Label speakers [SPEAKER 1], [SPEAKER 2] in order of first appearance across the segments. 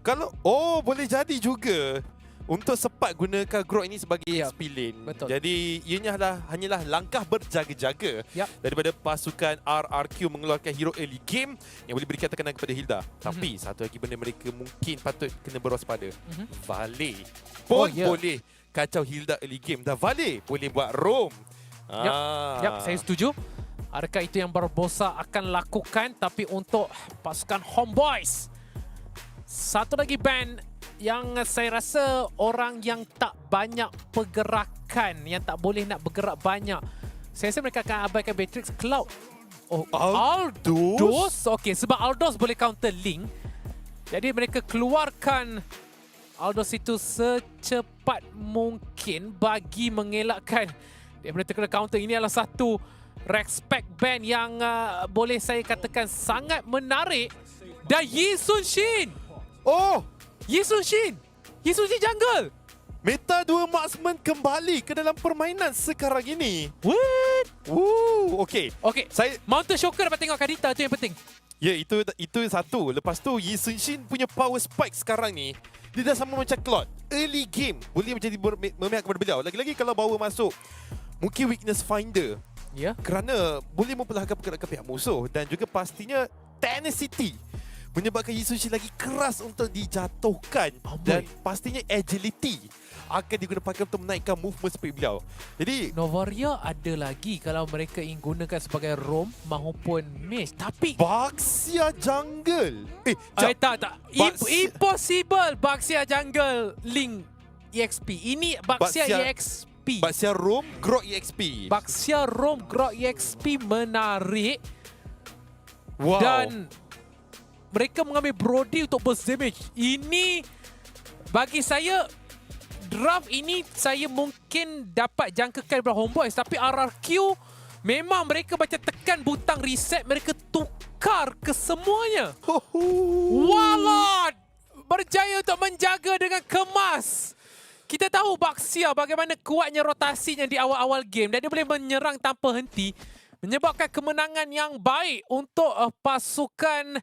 [SPEAKER 1] Kalau boleh jadi juga untuk sempat gunakan Grok ini sebagai XP lane.
[SPEAKER 2] Betul.
[SPEAKER 1] Jadi ianya hanyalah langkah berjaga-jaga daripada pasukan RRQ mengeluarkan hero early game yang boleh berikan tekanan kepada Hilda. Tapi satu lagi benda mereka mungkin patut kena berwaspada. Vale pun boleh kacau Hilda early game. Dan Vale boleh buat roam.
[SPEAKER 2] Saya setuju. Adakah itu yang Barbosa akan lakukan? Tapi untuk pasukan Homeboys, satu lagi band yang saya rasa orang yang tak banyak pergerakan, yang tak boleh nak bergerak banyak. Saya rasa mereka akan abaikan Beatrix. Cloud. Aldous? Okey, sebab Aldous boleh counter Link. Jadi mereka keluarkan Aldous itu secepat mungkin bagi mengelakkan daripada terkena counter. Ini adalah satu respect band yang boleh saya katakan sangat menarik. Dan Yi Sun Shin. Yi Sun Shin jungle.
[SPEAKER 1] Meta 2 marksman kembali ke dalam permainan sekarang ini.
[SPEAKER 2] What?
[SPEAKER 1] Okey.
[SPEAKER 2] Saya Mountain Shocker dapat tengok Kadita, tu yang penting.
[SPEAKER 1] Ya, itu satu. Lepas tu Yi Sun Shin punya power spike sekarang ni dia dah sama macam Cloud. Early game boleh menjadi memihak kepada beliau. Lagi-lagi kalau bawa masuk mungkin weakness finder.
[SPEAKER 2] Ya.
[SPEAKER 1] Kerana boleh memperlahankan pergerakan pihak musuh dan juga pastinya tenacity menyebabkan Yi Sun Shin lagi keras untuk dijatuhkan. Dan pastinya agility akan digunakan untuk menaikkan movement speed beliau. Jadi
[SPEAKER 2] Novaria ada lagi kalau mereka ingin gunakan sebagai roam maupun mage. Tapi
[SPEAKER 1] Baxia jungle.
[SPEAKER 2] tak. Impossible Baxia jungle Link EXP. Ini Baxia EXP.
[SPEAKER 1] Baxia roam Grok EXP.
[SPEAKER 2] Baxia roam Grok EXP menarik.
[SPEAKER 1] Wow.
[SPEAKER 2] Dan mereka mengambil Brody untuk burst damage. Ini bagi saya, draft ini saya mungkin dapat jangkakan daripada Homeboys. Tapi RRQ memang mereka macam tekan butang reset. Mereka tukar kesemuanya. Walot berjaya untuk menjaga dengan kemas. Kita tahu Baxia bagaimana kuatnya rotasinya di awal-awal game. Dan dia boleh menyerang tanpa henti. Menyebabkan kemenangan yang baik untuk pasukan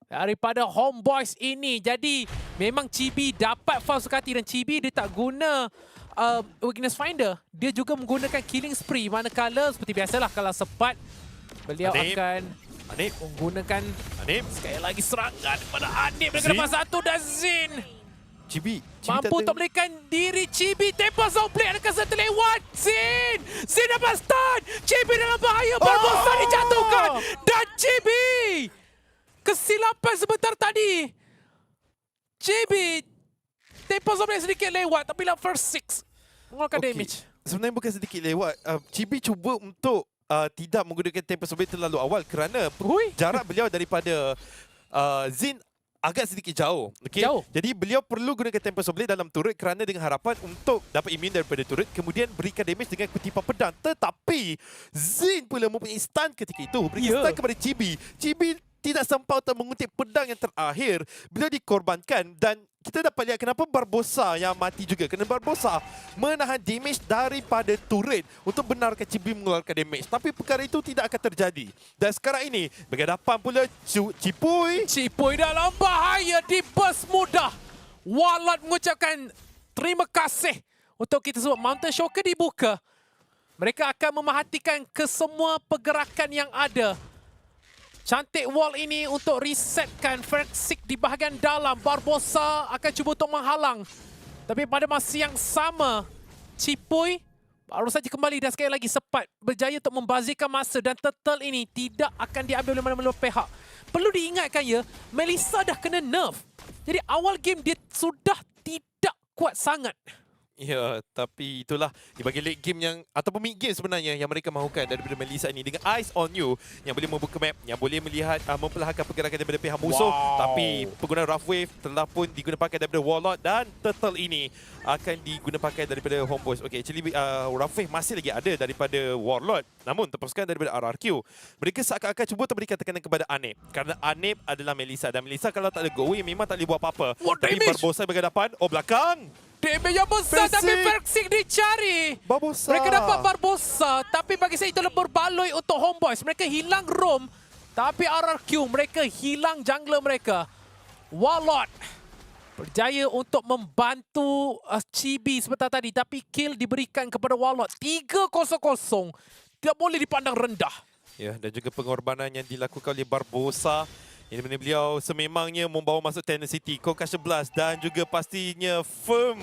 [SPEAKER 2] daripada Homeboys ini. Jadi memang Chibi dapat false hati dan Chibi dia tak guna weakness finder. Dia juga menggunakan killing spree. Manakala seperti biasalah kalau sempat beliau akan menggunakan sekali lagi serangan daripada Anip. Mereka dapat satu dan Zin.
[SPEAKER 1] Chibi
[SPEAKER 2] mampu untuk melarikan diri. Chibi tempat zone play akan terlewat. Zin dapat stun. Chibi dalam bahaya. Barbosa dijatuhkan. Dan Chibi kesilapan sebentar tadi. Chibi tempo zone sedikit lewat tapi lah first 6 mengeluarkan damage.
[SPEAKER 1] Sebenarnya bukan sedikit lewat. Chibi cuba untuk tidak menggunakan tempo zone terlalu awal kerana jarak beliau daripada Zin agak sedikit jauh. Jadi beliau perlu gunakan tempo zone dalam turret kerana dengan harapan untuk dapat immune daripada turret, kemudian berikan damage dengan kutipan pedang. Tetapi Zin pula mempunyai stun ketika itu. Berikan stun kepada Chibi. Chibi tidak sempat untuk mengutip pedang yang terakhir. Beliau dikorbankan dan kita dapat lihat kenapa Barbosa yang mati juga. Kerana Barbosa menahan damage daripada turret untuk benarkan Chibi mengeluarkan damage. Tapi perkara itu tidak akan terjadi. Dan sekarang ini berhadapan pula Cipuy
[SPEAKER 2] dalam bahaya di burst mudah. Walot mengucapkan terima kasih untuk kita semua. Mountain Shocker dibuka. Mereka akan memerhatikan kesemua pergerakan yang ada. Cantik wall ini untuk resetkan Ferxic di bahagian dalam. Barbosa akan cuba untuk menghalang. Tapi pada masa yang sama, Cipuy baru saja kembali dan sekali lagi sempat berjaya untuk membazirkan masa. Dan turtle ini tidak akan diambil oleh mana-mana pihak. Perlu diingatkan ya, Melissa dah kena nerf. Jadi awal game dia sudah tidak kuat sangat.
[SPEAKER 1] Ya, tapi itulah di bahagian late game yang ataupun mid game sebenarnya yang mereka mahukan daripada Melissa ini dengan Eyes on You yang boleh membuka map, yang boleh melihat memperlahankan pergerakan daripada pihak musuh. Tapi penggunaan Rough Wave telah pun digunakan daripada Warlord dan Turtle ini akan digunakan daripada Homeboys. Okay, actually Rough Wave masih lagi ada daripada Warlord, namun terpuskan daripada RRQ. Mereka seakan-akan cuba untuk berikan tekanan kepada Anip kerana Anip adalah Melissa dan Melissa kalau tak ada go away memang tak boleh buat apa-apa. Tapi Barbosa berhadapan, belakang.
[SPEAKER 2] Damage yang besar tapi Ferxic dicari.
[SPEAKER 1] Barbosa.
[SPEAKER 2] Mereka dapat Barbosa tapi bagi saya itulah berbaloi untuk Homeboys. Mereka hilang roam tapi RRQ mereka hilang jungler mereka. Warlord berjaya untuk membantu Chibi sebentar tadi, tapi kill diberikan kepada Warlord 3-0. Tidak boleh dipandang rendah.
[SPEAKER 1] Ya, dan juga pengorbanan yang dilakukan oleh Barbosa. Ini mana beliau sememangnya membawa masuk Tenant City, Concussion Blast dan juga pastinya firm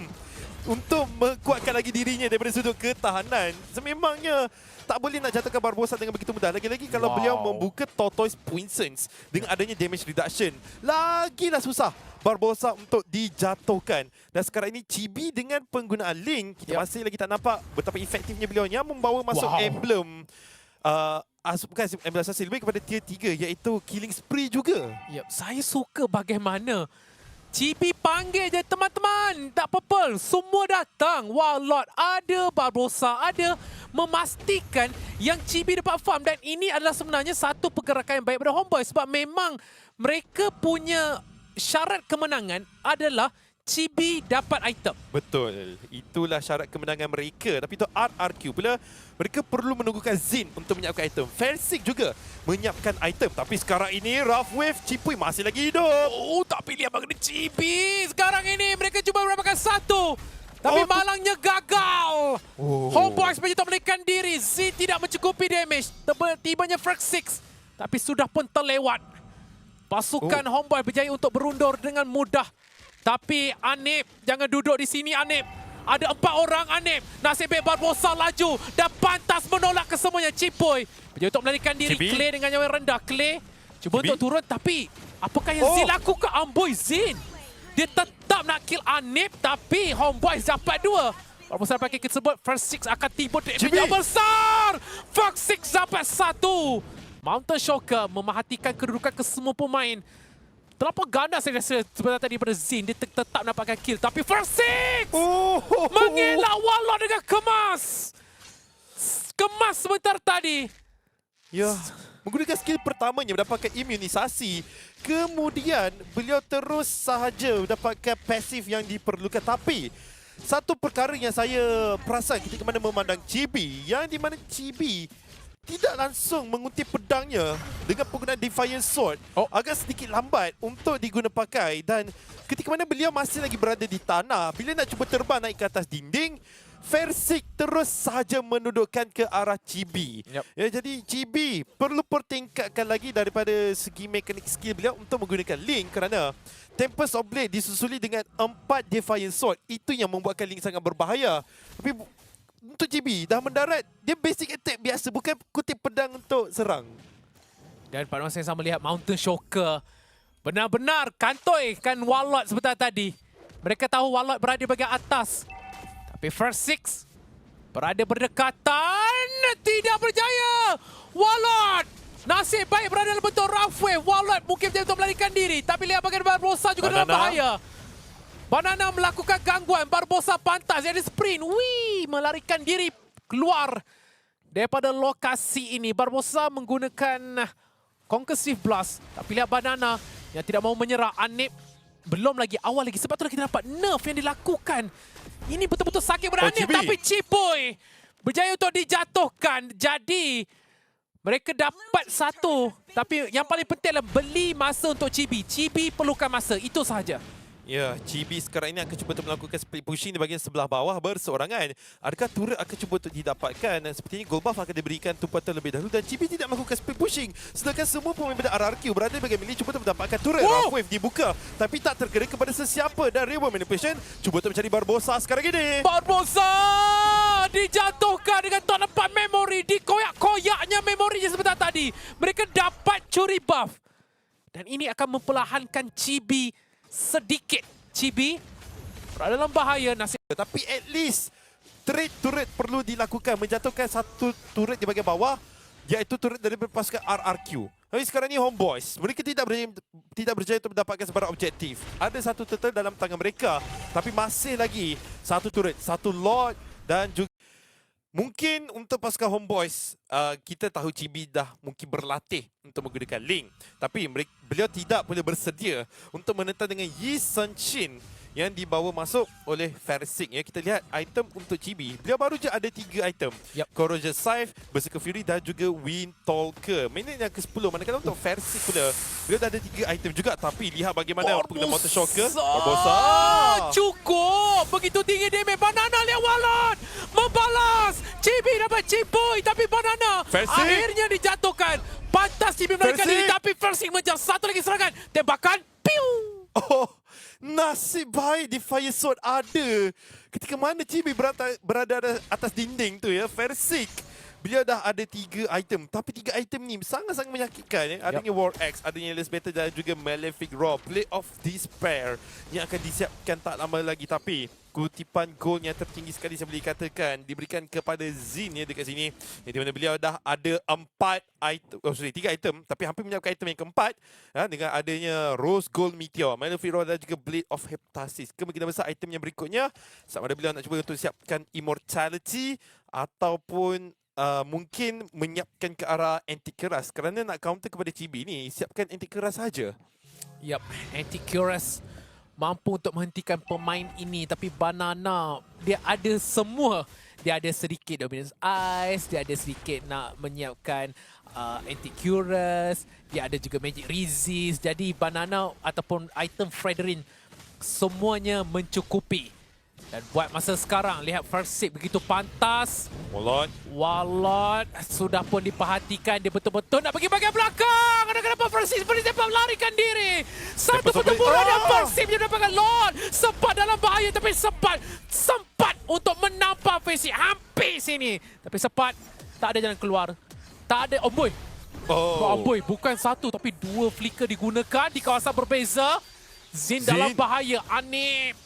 [SPEAKER 1] untuk menguatkan lagi dirinya daripada sudut ketahanan. Sememangnya tak boleh nak jatuhkan Barbosa dengan begitu mudah. Lagi-lagi kalau beliau membuka Tortoise Poisons dengan adanya damage reduction, lagilah susah Barbosa untuk dijatuhkan. Dan sekarang ini Chibi dengan penggunaan Link, kita masih lagi tak nampak betapa efektifnya beliau yang membawa masuk emblem. Bukan emblem asasi, lebih kepada tier 3 iaitu Killing Spree juga.
[SPEAKER 2] Saya suka bagaimana Chibi panggil je teman-teman. Tak apa-apa, semua datang. Warlord ada, Barbosa ada. Memastikan yang Chibi dapat farm. Dan ini adalah sebenarnya satu pergerakan yang baik pada Homeboy. Sebab memang mereka punya syarat kemenangan adalah Chibi dapat item.
[SPEAKER 1] Betul. Itulah syarat kemenangan mereka. Tapi itu RRQ pula. Mereka perlu menunggukan Zin untuk menyiapkan item. Fansik juga menyiapkan item. Tapi sekarang ini Rough Wave Cipui masih lagi hidup.
[SPEAKER 2] Tapi lihat bagaimana Chibi. Sekarang ini mereka cuba mendapatkan satu. Tapi malangnya gagal. Homeboys mencoba melarikan diri. Zin tidak mencukupi damage. Tibanya Frag 6. Tapi sudah pun terlewat. Pasukan Homeboy berjaya untuk berundur dengan mudah. Tapi Anip, jangan duduk di sini Anip. Ada 4 orang Anip. Nasib baik Barbosa laju dan pantas menolak kesemuanya. Cipoy berjaya untuk melarikan diri.
[SPEAKER 1] Chibi.
[SPEAKER 2] Clay dengan nyawa yang rendah. Clay cuba untuk turun, tapi apakah yang Zin lakukan? Amboi Zin. Dia tetap nak kill Anip, tapi Homeboy dapat 2. Barbosa pakai kill tersebut. First 6 akan tiba damage yang besar. First 6 dapat 1. Mountain Shocker memerhatikan kedudukan kesemua pemain. Terlampau ganas saya rasa sebentar tadi daripada Zin. Dia tetap dapatkan kill. Tapi First 6 mengelak Warlord dengan kemas. Kemas sebentar tadi.
[SPEAKER 1] Ya, menggunakan skill pertamanya mendapatkan imunisasi. Kemudian beliau terus sahaja mendapatkan pasif yang diperlukan. Tapi satu perkara yang saya perasan ketika mana memandang Chibi, yang di mana Chibi tidak langsung mengutip pedangnya dengan penggunaan Defiant Sword, agak sedikit lambat untuk diguna pakai. Dan ketika mana beliau masih lagi berada di tanah, bila nak cuba terbang naik ke atas dinding, Fansik terus sahaja menundukkan ke arah Chibi. Ya, jadi Chibi perlu pertingkatkan lagi daripada segi mekanik skill beliau untuk menggunakan Link, kerana Tempest of Blade disusuli dengan 4 Defiant Sword. Itu yang membuatkan Link sangat berbahaya. Tapi untuk Chibi dah mendarat, dia basic attack biasa, bukan kutip pedang untuk serang.
[SPEAKER 2] Dan pada masa yang sama lihat Mountain Shocker benar-benar kantoikan Warlord sebentar tadi. Mereka tahu Warlord berada di bahagian atas. Tapi First 6 berada berdekatan, tidak berjaya. Warlord nasib baik berada dalam bentuk rough wave. Warlord mungkin berjaya untuk melarikan diri. Tapi lihat bagaimana Barbosa juga dalam bahaya. Banana melakukan gangguan. Barbosa pantas jadi sprint. Melarikan diri keluar daripada lokasi ini. Barbosa menggunakan Concussive Blast. Tapi lihat Banana yang tidak mau menyerah. Anip belum lagi, awal lagi. Sebab itulah kita dapat nerf yang dilakukan. Ini betul-betul sakit pada Anip. Tapi Cipoy berjaya untuk dijatuhkan. Jadi mereka dapat satu. Tapi yang paling penting adalah beli masa untuk Chibi. Chibi perlukan masa. Itu sahaja.
[SPEAKER 1] Ya, Chibi sekarang ini akan cuba untuk melakukan split pushing di bahagian sebelah bawah berseorangan. Adakah turret akan cuba untuk didapatkan? Sepertinya gold buff akan diberikan tumpuan terlebih dahulu dan Chibi tidak melakukan split pushing. Sedangkan semua pemain pada RRQ berada di bahagian milik cuba untuk mendapatkan turret. Rough Wave dibuka tapi tak terkena kepada sesiapa. Dan Real Manipulation cuba untuk mencari Barbosa sekarang ini.
[SPEAKER 2] Barbosa dijatuhkan dengan tak dapat memori. Dikoyak-koyaknya memorinya sebentar tadi. Mereka dapat curi buff. Dan ini akan memperlahankan Chibi sedikit. Chibi berada dalam bahaya nasib.
[SPEAKER 1] Tapi at least turret perlu dilakukan. Menjatuhkan satu turret di bahagian bawah, iaitu turret dari pasukan RRQ. Tapi sekarang ni Homeboys, mereka tidak berjaya untuk mendapatkan sebarang objektif. Ada satu turtle dalam tangan mereka, tapi masih lagi satu turret, satu Lord dan juga mungkin untuk pasukan Homeboys, kita tahu Chibi dah mungkin berlatih untuk menggunakan Link. Tapi beliau tidak boleh bersedia untuk menentang dengan Yi Sun-shin yang dibawa masuk oleh Fersik. Ya, kita lihat item untuk Chibi. Beliau baru je ada 3 item. Corrosion Scythe, Berserker Fury dan juga Windtalker. Minit yang ke-10. Manakala untuk Fersik pula, beliau dah ada 3 item juga. Tapi lihat bagaimana pengguna Motor Shocker. Barbosa!
[SPEAKER 2] Cukup! Begitu tinggi damage. Banana lihat Walon! Membalas! Chibi dapat Cipuy tapi Banana
[SPEAKER 1] Fersik.
[SPEAKER 2] akhirnya dijatuhkan. Pantas Chibi melarikan diri tapi Fersik mengejar. Satu lagi serangan. Tembakan. Piu!
[SPEAKER 1] Oh, nasib baik di Fire Sword ada. Ketika mana Chibi berada atas dinding tu ya, Fersik. Beliau dah ada 3 item. Tapi 3 item ni sangat-sangat menyakitkan. Ya. Adanya War Axe, adanya Endless Battle dan juga Malefic Roar. Blade of Despair yang akan disiapkan tak lama lagi. Tapi kutipan gol yang tertinggi sekali saya boleh katakan diberikan kepada Zin ya dekat sini. Di mana beliau dah ada 3 item. Tapi hampir menyiapkan item yang keempat. Ya, dengan adanya Rose Gold Meteor, Malefic Roar dan juga Blade of Heptasis. Kemungkinan besar item yang berikutnya sama ada beliau nak cuba untuk siapkan Immortality ataupun mungkin menyiapkan ke arah Anti-Keras. Kerana nak counter kepada Chibi ni, siapkan Anti-Keras saja.
[SPEAKER 2] Yap, Anti-Keras mampu untuk menghentikan pemain ini. Tapi Banana, dia ada semua. Dia ada sedikit Dominance Ice, dia ada sedikit nak menyiapkan Anti-Keras, dia ada juga Magic Resist. Jadi Banana ataupun item Fredrin semuanya mencukupi. Dan buat masa sekarang, lihat Fersik begitu pantas. Walon sudah pun diperhatikan. Dia betul-betul nak pergi bahagian belakang. Kenapa Fersik seperti dapat melarikan diri. Satu pertempuran dan Fersik dia dapatkan Lord. Sempat dalam bahaya tapi sempat untuk menampak Fersik hampir sini. Tapi sempat tak ada jalan keluar. Tak ada. Oh boy. Bukan satu tapi 2 flicker digunakan di kawasan berbeza. Zin dalam bahaya. Anip.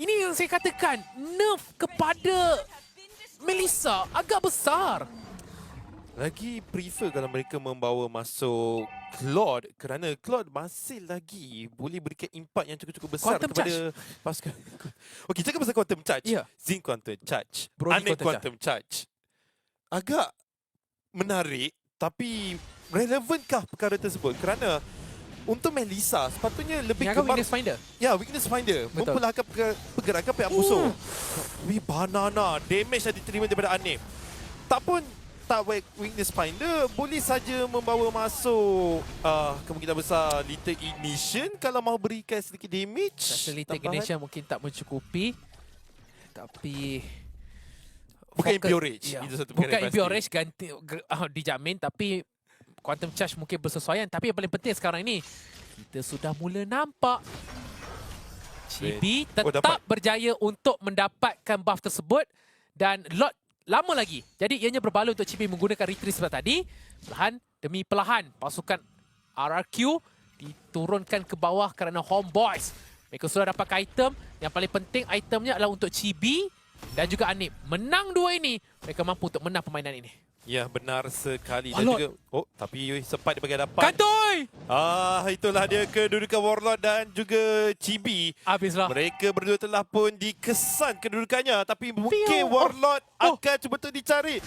[SPEAKER 2] Ini yang saya katakan, nerf kepada Melissa agak besar.
[SPEAKER 1] Lagi prefer kalau mereka membawa masuk Claude kerana Claude masih lagi boleh berikan impact yang cukup-cukup besar
[SPEAKER 2] Quantum
[SPEAKER 1] kepada pasukan. Okey, cakap pasal Quantum Charge.
[SPEAKER 2] Yeah.
[SPEAKER 1] Zin Quantum Charge.
[SPEAKER 2] Brody
[SPEAKER 1] Quantum Charge. Agak menarik tapi relevankah perkara tersebut? Kerana untuk Melissa sepatutnya lebih
[SPEAKER 2] ke Weakness Finder. Ya,
[SPEAKER 1] Weakness Finder.
[SPEAKER 2] Betul.
[SPEAKER 1] Memperlahankan pergerakan pihak musuh. Banana damage yang diterima daripada Anip. Tak Weakness Finder, boleh saja membawa masuk kemungkinan besar Little Ignition kalau mahu berikan sedikit damage.
[SPEAKER 2] Rasa Little Ignition mungkin tak mencukupi. Tapi
[SPEAKER 1] bukan Impure Rage.
[SPEAKER 2] Ya.
[SPEAKER 1] Itu satu
[SPEAKER 2] Bukan Impure Rage ganti dijamin, tapi Quantum Charge mungkin bersesuaian. Tapi yang paling penting sekarang ini, kita sudah mula nampak Chibi tetap berjaya untuk mendapatkan buff tersebut. Dan lot lama lagi. Jadi ianya berbaloi untuk Chibi menggunakan retreat seperti tadi. Perlahan demi perlahan pasukan RRQ diturunkan ke bawah kerana Homeboys. Mereka sudah dapatkan item. Yang paling penting itemnya adalah untuk Chibi dan juga Anip. Menang 2 ini, mereka mampu untuk menang permainan ini.
[SPEAKER 1] Ya, benar sekali. Dan juga, tapi sempat dia bagi dapat.
[SPEAKER 2] Kantoi!
[SPEAKER 1] Itulah dia kedudukan Warlord dan juga Chibi.
[SPEAKER 2] Habislah.
[SPEAKER 1] Mereka berdua telah pun dikesan kedudukannya. Tapi mungkin Warlord akan cuba untuk dicari.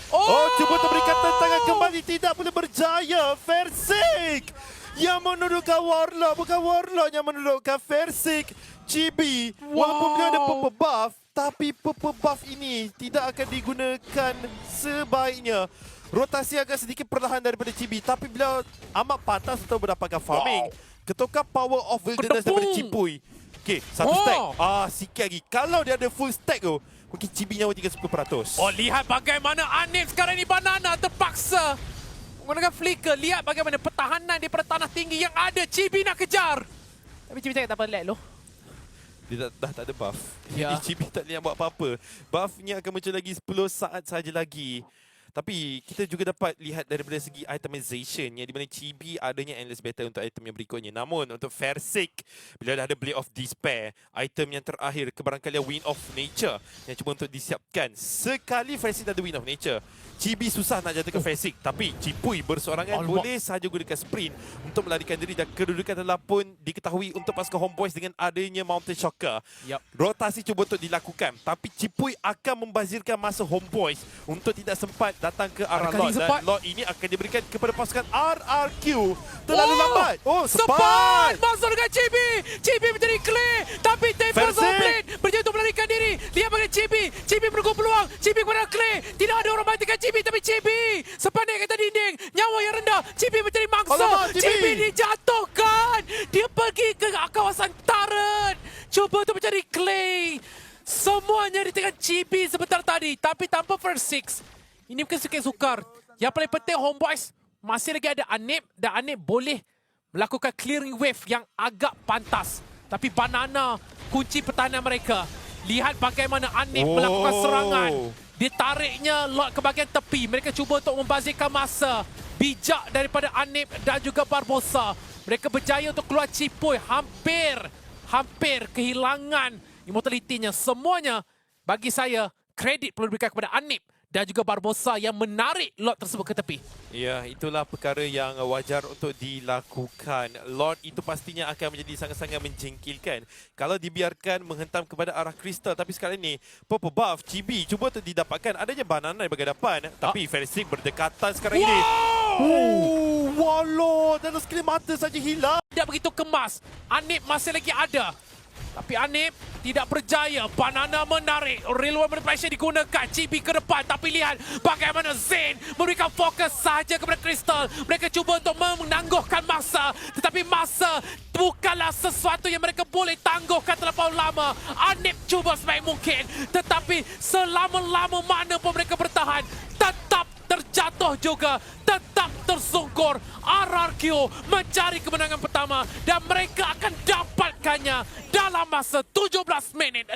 [SPEAKER 1] Cuba untuk berikan tentangan kembali. Tidak boleh berjaya. Fersik yang menudukkan Warlord. Bukan Warlord yang menudukkan Fersik. Chibi, walaupun beliau ada purple buff, tapi purple buff ini tidak akan digunakan sebaiknya. Rotasi agak sedikit perlahan daripada Chibi, tapi beliau amat pantas untuk mendapatkan farming. Ketukar Power of Wilderness daripada Cipuy. Okey, satu stack. Sikit lagi. Kalau dia ada full stack tu, mungkin Chibi nyawa 30%.
[SPEAKER 2] Lihat bagaimana Anip sekarang ni. Banana terpaksa menggunakan flicker. Lihat bagaimana pertahanan daripada tanah tinggi yang ada. Chibi nak kejar. Tapi Chibi cakap tak apa, let loh.
[SPEAKER 1] Dia dah tak ada buff.
[SPEAKER 2] Ya.
[SPEAKER 1] Jadi Chibi tak boleh buat apa-apa. Buffnya akan muncul lagi 10 saat saja lagi. Tapi kita juga dapat lihat daripada segi itemization yang di mana Chibi adanya Endless Battle untuk item yang berikutnya. Namun untuk Fersik, beliau dah ada Blade of Despair. Item yang terakhir kebarangkalian Wind of Nature yang cuba untuk disiapkan. Sekali Fersik dah ada Wind of Nature, Chibi susah nak jatuhkan Fersik. Tapi Cipuy berseorangan boleh sahaja gunakan sprint untuk melarikan diri. Dan kedudukan telah pun diketahui untuk pasukan Homeboys dengan adanya Mountain Shocker. Rotasi cuba untuk dilakukan. Tapi Cipuy akan membazirkan masa Homeboys untuk tidak sempat datang ke arah Lord. Dan Lord ini akan diberikan kepada pasukan RRQ. Terlalu lambat. Sempat!
[SPEAKER 2] Masuk dengan Chibi. Chibi menjadi clear. Tapi Tempest Chibi kepada Clay. Tidak ada orang matikan Chibi, tapi Chibi sepandai kata dinding. Nyawa yang rendah. Chibi mencari mangsa.
[SPEAKER 1] Alamak,
[SPEAKER 2] Chibi dijatuhkan. Dia pergi ke kawasan turret. Cuba untuk mencari Clay. Semuanya di tangan Chibi sebentar tadi. Tapi tanpa first six. Ini bukan sikit sukar. Yang paling penting Homeboys, masih lagi ada Anip. Dan Anip boleh melakukan clearing wave yang agak pantas. Tapi Banana kunci pertahanan mereka. Lihat bagaimana Anip melakukan serangan. Ditariknya Lord ke bahagian tepi. Mereka cuba untuk membazirkan masa. Bijak daripada Anip dan juga Barbosa. Mereka berjaya untuk keluar Cipoy. Hampir kehilangan immortality-nya. Semuanya bagi saya kredit perlu diberikan kepada Anip dan juga Barbosa yang menarik Lord tersebut ke tepi.
[SPEAKER 1] Ya, itulah perkara yang wajar untuk dilakukan. Lord itu pastinya akan menjadi sangat-sangat menjengkelkan kalau dibiarkan menghentam kepada arah kristal. Tapi sekarang ini, Purple Buff, Chibi cuba untuk didapatkan. Adanya Banana di bahagian depan. Tapi Felicity berdekatan sekarang ini. Walau, dan sekali mata saja hilang.
[SPEAKER 2] Tidak begitu kemas. Anip masih lagi ada. Tapi Anip tidak berjaya. Banana menarik. Railway manipulation digunakan. Chibi ke depan. Tapi lihat bagaimana Zain memberikan fokus sahaja kepada Crystal. Mereka cuba untuk menangguhkan masa. Tetapi masa bukanlah sesuatu yang mereka boleh tangguhkan terlalu lama. Anip cuba sebaik mungkin. Tetapi selama-lama mana pun mereka bertahan, tetap terjatuh juga, tetap tersungkur. RRQ mencari kemenangan pertama dan mereka akan dapatkannya dalam masa 17 minit.